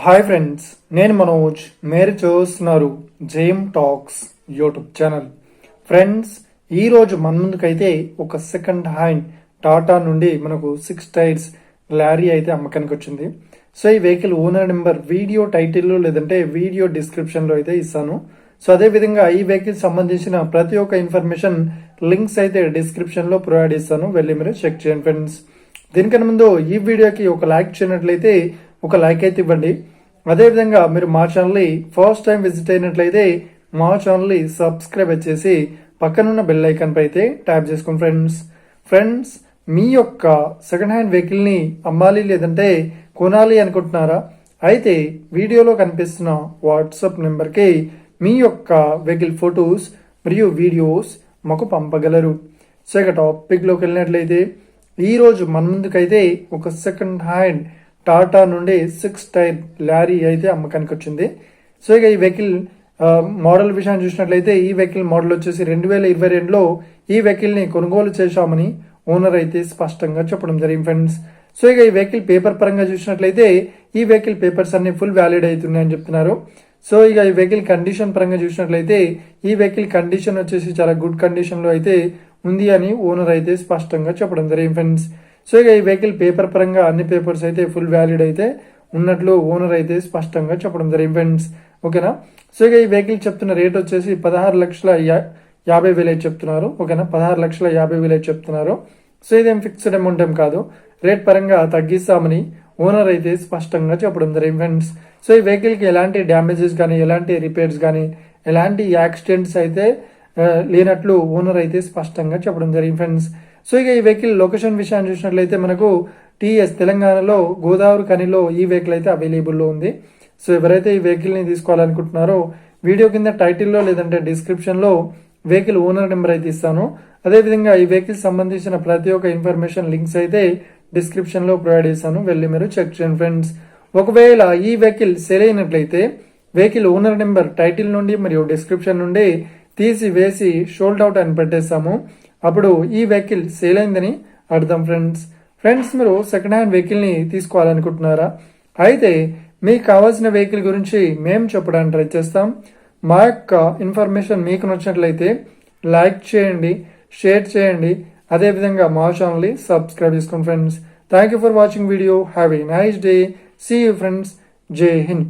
Hi friends, నేను మనోజ్. మీరు చూస్తున్నారు JM talks YouTube channel. Friends, ఈరోజు మన ముందుకైతే ఒక సెకండ్ హ్యాండ్ టాటా నుండి మనకు 6 టైర్స్ లారీ అయితే అమ్మకానికి వచ్చింది. సో ఈ వెహికల్ ఓనర్ నెంబర్ వీడియో టైటిల్లో లేదంటే వీడియో డిస్క్రిప్షన్లో అయితే ఇస్తాను. సో అదే విధంగా ఈ వెహికల్ సంబంధించిన ప్రతి ఒక్క ఇన్ఫర్మేషన్ లింక్స్ అయితే డిస్క్రిప్షన్లో ప్రొవైడ్ ఇస్తాను, వెళ్ళి మీరు చెక్ చేయండి ఫ్రెండ్స్. దీనికన్నా ముందు ఈ వీడియోకి ఒక లైక్ చేయనట్లయితే ఒక లైక్ అయితే ఇవ్వండి. అదేవిధంగా మీరు మా ఛానల్ని ఫస్ట్ టైం విజిట్ అయినట్లయితే మా ఛానల్ని సబ్స్క్రైబ్ చేసి పక్కనున్న బెల్ ఐకాన్ పై అయితే ట్యాప్ చేసుకోండి ఫ్రెండ్స్. మీ యొక్క సెకండ్ హ్యాండ్ వెహికల్ని అమ్మాలి లేదంటే కొనాలి అనుకుంటున్నారా? అయితే వీడియోలో కనిపిస్తున్న వాట్సాప్ నెంబర్కి మీ యొక్క వెహికల్ ఫొటోస్ మరియు వీడియోస్ మాకు పంపగలరు. సో ఇక టాపిక్లోకి వెళ్ళినట్లయితే ఈరోజు మన ముందుకైతే ఒక సెకండ్ హ్యాండ్ టాటా నుండి 6 టైర్ లారీ అయితే అమ్మకానికి వచ్చింది. సో ఇక ఈ వెహికల్ మోడల్ విషయాన్ని చూసినట్లయితే ఈ వెహికల్ మోడల్ వచ్చేసి 2022లో ఈ వెహికల్ని కొనుగోలు చేశామని ఓనర్ అయితే స్పష్టంగా చెప్పడం జరిగింది ఫ్రెండ్స్. సో ఇక ఈ వెహికల్ పేపర్ పరంగా చూసినట్లయితే ఈ వెహికల్ పేపర్స్ అన్ని ఫుల్ వ్యాలిడ్ అవుతున్నాయని చెప్తున్నారు. సో ఇక ఈ వెహికల్ కండిషన్ పరంగా చూసినట్లయితే ఈ వెహికల్ కండిషన్ వచ్చేసి చాలా గుడ్ కండిషన్ లో అయితే ఉంది అని ఓనర్ అయితే స్పష్టంగా చెప్పడం జరిగింది ఫ్రెండ్స్. సో ఇక ఈ వెహికల్ పేపర్ పరంగా అన్ని పేపర్స్ అయితే ఫుల్ వ్యాలిడ్ అయితే ఉన్నట్లు ఓనర్ అయితే స్పష్టంగా చెప్పడం జరిగింది ఫ్రెండ్స్. ఓకేనా. సో ఇక ఈ వెహికల్ చెప్తున్న రేట్ వచ్చేసి 16,50,000 అయితే చెప్తున్నారు. ఓకేనా, 16,50,000 అయితే చెప్తున్నారు. సో ఇదేం ఫిక్స్డ్ అమౌంట్ ఏం కాదు, రేట్ పరంగా తగ్గిస్తామని ఓనర్ అయితే స్పష్టంగా చెప్పడం జరిగింది ఫ్రెండ్స్. సో ఈ వెహికల్కి ఎలాంటి డ్యామేజెస్ కానీ ఎలాంటి రిపేర్స్ కానీ ఎలాంటి యాక్సిడెంట్స్ అయితే లేనట్లు ఓనర్ అయితే స్పష్టంగా చెప్పడం జరిగింది ఫ్రెండ్స్. సో ఇక ఈ వెహికల్ లొకేషన్ విషయాన్ని చూసినట్లయితే మనకు టీఎస్ తెలంగాణలో గోదావరి ఖనిలో ఈ వెహికల్ అయితే అవైలబుల్లో ఉంది. సో ఎవరైతే ఈ వెహికల్ని తీసుకోవాలనుకుంటున్నారో వీడియో కింద టైటిల్లో లేదంటే డిస్క్రిప్షన్లో వెహికల్ ఓనర్ నెంబర్ అయితే ఇస్తాను. అదేవిధంగా ఈ వెహికల్ సంబంధించిన ప్రతి ఒక్క ఇన్ఫర్మేషన్ లింక్స్ అయితే డిస్క్రిప్షన్లో ప్రొవైడ్ చేశాను, వెళ్ళి మీరు చెక్ చేయండి ఫ్రెండ్స్. ఒకవేళ ఈ వెహికల్ సేల్ అయినట్లయితే వెహికల్ ఓనర్ నెంబర్ టైటిల్ నుండి మరియు డిస్క్రిప్షన్ నుండి తీసి వేసి షోల్డ్ అవుట్ అని పెట్టేస్తాము. అప్పుడు ఈ వెహికల్ సేల్ అయిందని అర్థం ఫ్రెండ్స్. మీరు సెకండ్ హ్యాండ్ వెహికల్ని తీసుకోవాలనుకుంటున్నారా? అయితే మీకు కావాల్సిన వెహికల్ గురించి మేము చెప్పడానికి ట్రై చేస్తాం. మా యొక్క ఇన్ఫర్మేషన్ మీకు నచ్చినట్లయితే లైక్ చేయండి, షేర్ చేయండి, అదేవిధంగా మా ఛానల్ని సబ్స్క్రైబ్ చేసుకోండి friends. Thank you for watching video. Have a nice day. See you friends. Jai Hind.